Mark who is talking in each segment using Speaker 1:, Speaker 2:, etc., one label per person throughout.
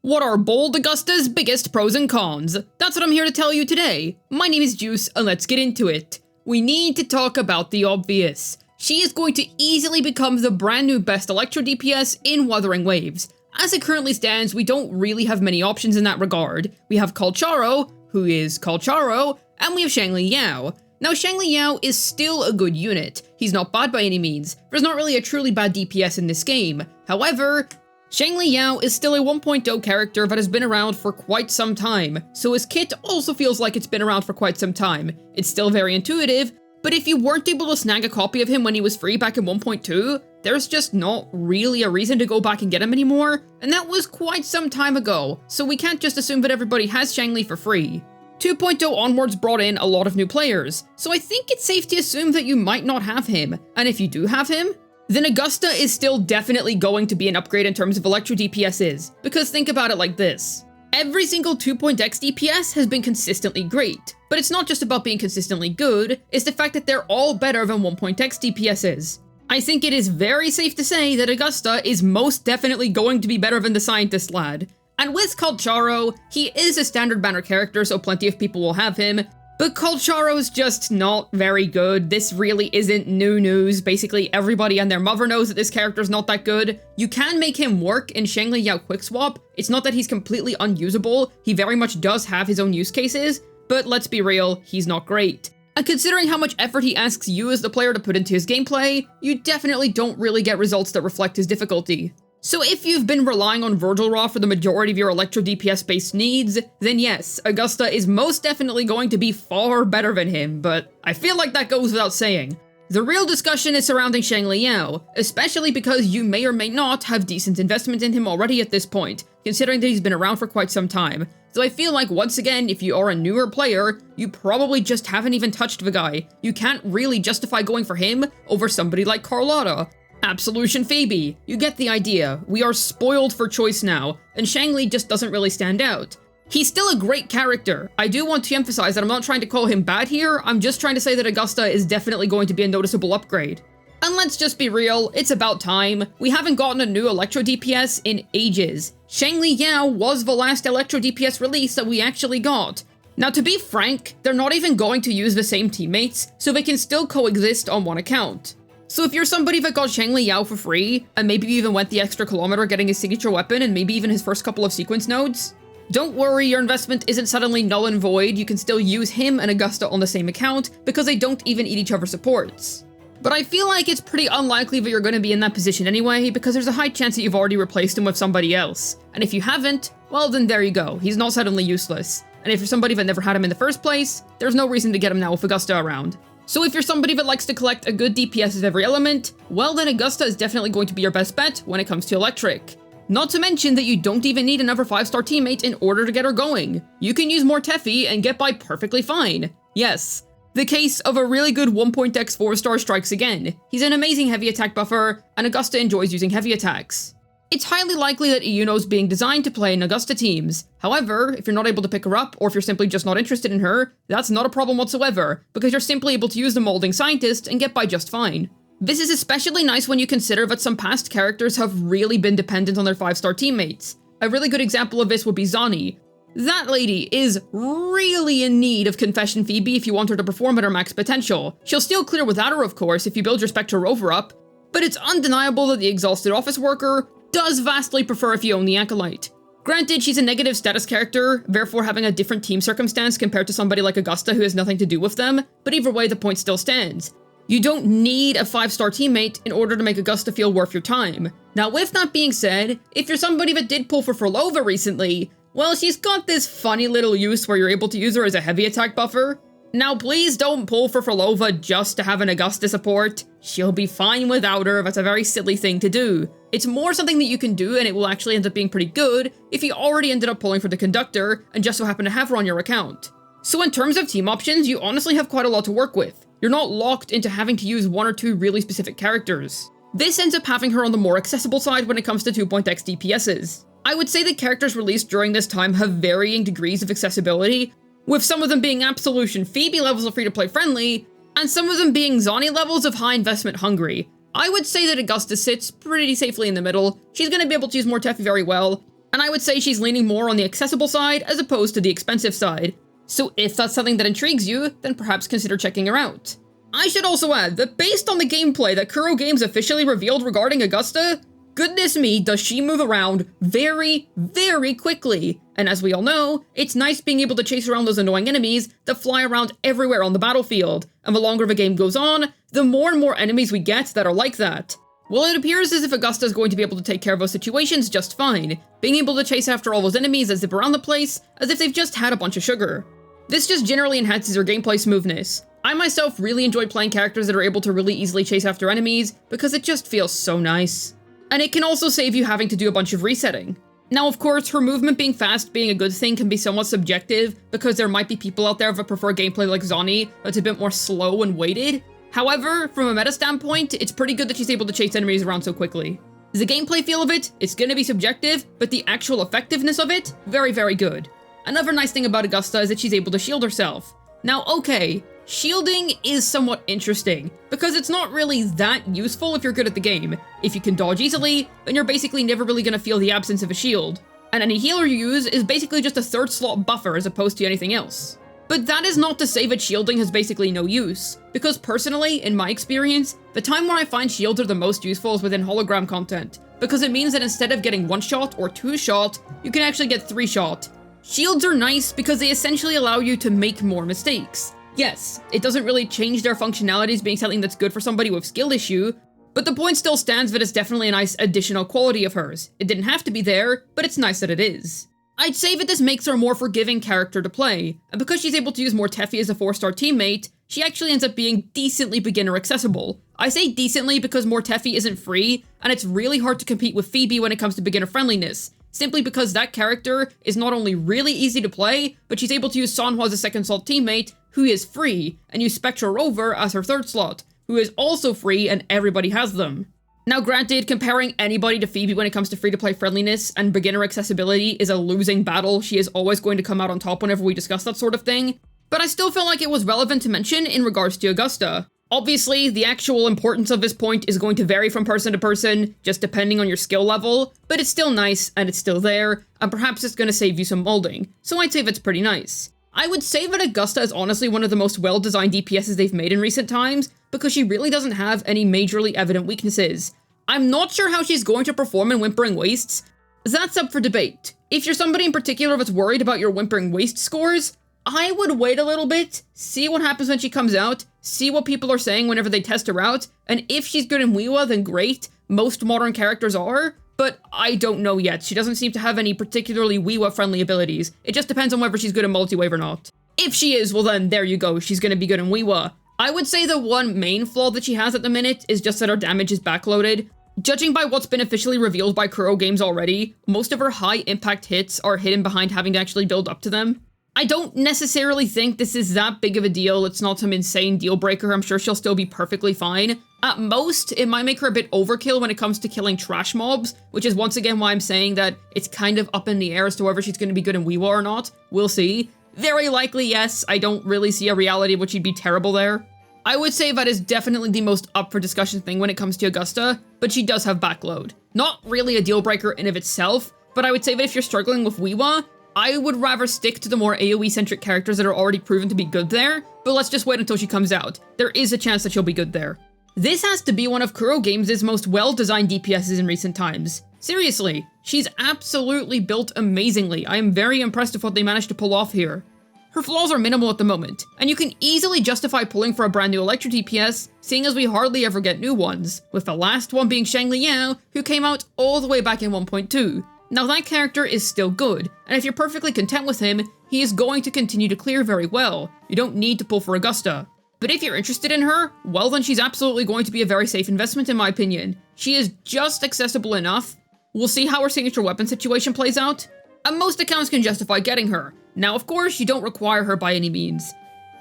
Speaker 1: What are bold Augusta's biggest pros and cons? That's what I'm here to tell you today. My name is Juice, and let's get into it. We need to talk about the obvious. She is going to easily become the brand new best Electro DPS in Wuthering Waves. As it currently stands, we don't really have many options in that regard. We have Calcharo, who is Calcharo, and we have Shangli Yao. Now, Shangli Yao is still a good unit. He's not bad by any means. There's not really a truly bad DPS in this game. However, Shangli Yao is still a 1.0 character that has been around for quite some time, so his kit also feels like it's been around for quite some time. It's still very intuitive, but if you weren't able to snag a copy of him when he was free back in 1.2, there's just not really a reason to go back and get him anymore, and that was quite some time ago, so we can't just assume that everybody has Shangli for free. 2.0 onwards brought in a lot of new players, so I think it's safe to assume that you might not have him, and if you do have him, then Augusta is still definitely going to be an upgrade in terms of Electro DPSs, because think about it like this. Every single 2.x DPS has been consistently great, but it's not just about being consistently good, it's the fact that they're all better than 1.x DPSs. I think it is very safe to say that Augusta is most definitely going to be better than the Scientist lad. And with Calcharo, he is a standard banner character, so plenty of people will have him, but Calcharo's just not very good. This really isn't new news. Basically, everybody and their mother knows that this character's not that good. You can make him work in Shangli Yao Quick Swap. It's not that he's completely unusable. He very much does have his own use cases, but let's be real, he's not great. And considering how much effort he asks you as the player to put into his gameplay, you definitely don't really get results that reflect his difficulty. So if you've been relying on Virgil Raw for the majority of your Electro DPS based needs, then yes, Augusta is most definitely going to be far better than him, but I feel like that goes without saying. The real discussion is surrounding Shangli Yao, especially because you may or may not have decent investment in him already at this point, considering that he's been around for quite some time. So I feel like once again, if you are a newer player, you probably just haven't even touched the guy. You can't really justify going for him over somebody like Carlotta. Absolution Phoebe, you get the idea. We are spoiled for choice now, and Shangli just doesn't really stand out. He's still a great character. I do want to emphasize that I'm not trying to call him bad here, I'm just trying to say that Augusta is definitely going to be a noticeable upgrade. And let's just be real, it's about time. We haven't gotten a new Electro DPS in ages. Shangli Yao was the last Electro DPS release that we actually got. Now, to be frank, they're not even going to use the same teammates, so they can still coexist on one account. So if you're somebody that got Shangli Yao for free, and maybe you even went the extra kilometer getting his signature weapon and maybe even his first couple of sequence nodes, don't worry, your investment isn't suddenly null and void. You can still use him and Augusta on the same account because they don't even eat each other's supports. But I feel like it's pretty unlikely that you're going to be in that position anyway, because there's a high chance that you've already replaced him with somebody else. And if you haven't, well then there you go, he's not suddenly useless. And if you're somebody that never had him in the first place, there's no reason to get him now with Augusta around. So if you're somebody that likes to collect a good DPS of every element, well then Augusta is definitely going to be your best bet when it comes to Electric. Not to mention that you don't even need another 5-star teammate in order to get her going. You can use Mortefi and get by perfectly fine. Yes, the case of a really good 1.x 4-star strikes again. He's an amazing heavy attack buffer, and Augusta enjoys using heavy attacks. It's highly likely that Iuno's being designed to play in Augusta teams. However, if you're not able to pick her up, or if you're simply just not interested in her, that's not a problem whatsoever, because you're simply able to use the Molding Scientist and get by just fine. This is especially nice when you consider that some past characters have really been dependent on their 5-star teammates. A really good example of this would be Zani. That lady is really in need of Confession Phoebe if you want her to perform at her max potential. She'll still clear without her, of course, if you build your Spectre Rover up, but it's undeniable that the exhausted office worker does vastly prefer if you own the Acolyte. Granted, she's a negative status character, therefore having a different team circumstance compared to somebody like Augusta who has nothing to do with them, but either way the point still stands. You don't need a 5-star teammate in order to make Augusta feel worth your time. Now with that being said, if you're somebody that did pull for Phrolova recently, well she's got this funny little use where you're able to use her as a heavy attack buffer. Now please don't pull for Phrolova just to have an Augusta support. She'll be fine without her, that's a very silly thing to do. It's more something that you can do and it will actually end up being pretty good if you already ended up pulling for the Conductor and just so happen to have her on your account. So in terms of team options, you honestly have quite a lot to work with. You're not locked into having to use one or two really specific characters. This ends up having her on the more accessible side when it comes to 2.x DPSs. I would say that characters released during this time have varying degrees of accessibility, with some of them being Absolution Phoebe levels of free-to-play friendly, and some of them being Zani levels of high investment hungry. I would say that Augusta sits pretty safely in the middle. She's going to be able to use Mortefi very well, And I would say she's leaning more on the accessible side as opposed to the expensive side. So if that's something that intrigues you, then perhaps consider checking her out. I should also add that based on the gameplay that Kuro Games officially revealed regarding Augusta, goodness me, does she move around very, very quickly. And as we all know, it's nice being able to chase around those annoying enemies that fly around everywhere on the battlefield. And the longer the game goes on, the more and more enemies we get that are like that. Well, it appears as if Augusta is going to be able to take care of those situations just fine, being able to chase after all those enemies that zip around the place as if they've just had a bunch of sugar. This just generally enhances her gameplay smoothness. I myself really enjoy playing characters that are able to really easily chase after enemies because it just feels so nice. And it can also save you having to do a bunch of resetting. Now, of course, her movement being fast being a good thing can be somewhat subjective because there might be people out there that prefer gameplay like Zani that's a bit more slow and weighted. However, from a meta standpoint, it's pretty good that she's able to chase enemies around so quickly. The gameplay feel of it, it's gonna be subjective, but the actual effectiveness of it, very, very good. Another nice thing about Augusta is that she's able to shield herself. Now, okay, shielding is somewhat interesting, because it's not really that useful if you're good at the game. If you can dodge easily, then you're basically never really gonna feel the absence of a shield. And any healer you use is basically just a third slot buffer as opposed to anything else. But that is not to say that shielding has basically no use, because personally, in my experience, the time where I find shields are the most useful is within hologram content, because it means that instead of getting 1 shot or 2 shot, you can actually get 3 shot. Shields are nice because they essentially allow you to make more mistakes. Yes, it doesn't really change their functionalities being something that's good for somebody with skill issue, but the point still stands that it's definitely a nice additional quality of hers. It didn't have to be there, but it's nice that it is. I'd say that this makes her a more forgiving character to play, and because she's able to use Mortefi as a 4-star teammate, she actually ends up being decently beginner accessible. I say decently because Mortefi isn't free, and it's really hard to compete with Phoebe when it comes to beginner friendliness, simply because that character is not only really easy to play, but she's able to use Sanhua as a 2nd slot teammate, who is free, and use Spectra Rover as her 3rd slot, who is also free and everybody has them. Now granted, comparing anybody to Phoebe when it comes to free-to-play friendliness and beginner accessibility is a losing battle. She is always going to come out on top whenever we discuss that sort of thing, but I still felt like it was relevant to mention in regards to Augusta. Obviously, the actual importance of this point is going to vary from person to person, just depending on your skill level, but it's still nice, and it's still there, and perhaps it's going to save you some molding, so I'd say that's pretty nice. I would say that Augusta is honestly one of the most well-designed DPSs they've made in recent times, because she really doesn't have any majorly evident weaknesses. I'm not sure how she's going to perform in Whimpering Wastes. That's up for debate. If you're somebody in particular that's worried about your Whimpering Waste scores, I would wait a little bit, see what happens when she comes out, see what people are saying whenever they test her out, and if she's good in wuwa, then great. Most modern characters are, but I don't know yet. She doesn't seem to have any particularly wuwa-friendly abilities. It just depends on whether she's good in multi-wave or not. If she is, well then, there you go, she's gonna be good in wuwa. I would say the one main flaw that she has at the minute is just that her damage is backloaded. Judging by what's been officially revealed by Kuro Games already, most of her high-impact hits are hidden behind having to actually build up to them. I don't necessarily think this is that big of a deal. It's not some insane deal breaker. I'm sure she'll still be perfectly fine. At most, it might make her a bit overkill when it comes to killing trash mobs, which is once again why I'm saying that it's kind of up in the air as to whether she's going to be good in wuwa or not. We'll see. Very likely, yes. I don't really see a reality in which she'd be terrible there. I would say that is definitely the most up for discussion thing when it comes to Augusta, but she does have backload. Not really a deal breaker in of itself, but I would say that if you're struggling with wuwa, I would rather stick to the more AoE-centric characters that are already proven to be good there, but let's just wait until she comes out. There is a chance that she'll be good there. This has to be one of Kuro Games' most well-designed DPSs in recent times. Seriously, she's absolutely built amazingly. I am very impressed with what they managed to pull off here. Her flaws are minimal at the moment, and you can easily justify pulling for a brand new Electro DPS, seeing as we hardly ever get new ones, with the last one being Shang Liao, who came out all the way back in 1.2. Now that character is still good, and if you're perfectly content with him, he is going to continue to clear very well. You don't need to pull for Augusta. But if you're interested in her, well then she's absolutely going to be a very safe investment in my opinion. She is just accessible enough. We'll see how her signature weapon situation plays out, and most accounts can justify getting her. Now of course, you don't require her by any means.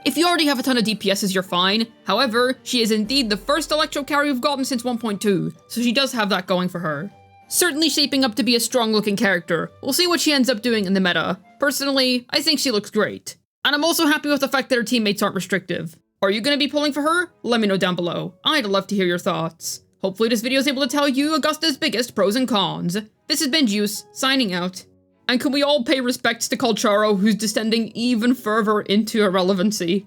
Speaker 1: If you already have a ton of DPSs, you're fine. However, she is indeed the first Electro carry we've gotten since 1.2, so she does have that going for her. Certainly shaping up to be a strong-looking character. We'll see what she ends up doing in the meta. Personally, I think she looks great. And I'm also happy with the fact that her teammates aren't restrictive. Are you going to be pulling for her? Let me know down below. I'd love to hear your thoughts. Hopefully this video is able to tell you Augusta's biggest pros and cons. This has been Juice, signing out. And can we all pay respects to Colcharo, who's descending even further into irrelevancy?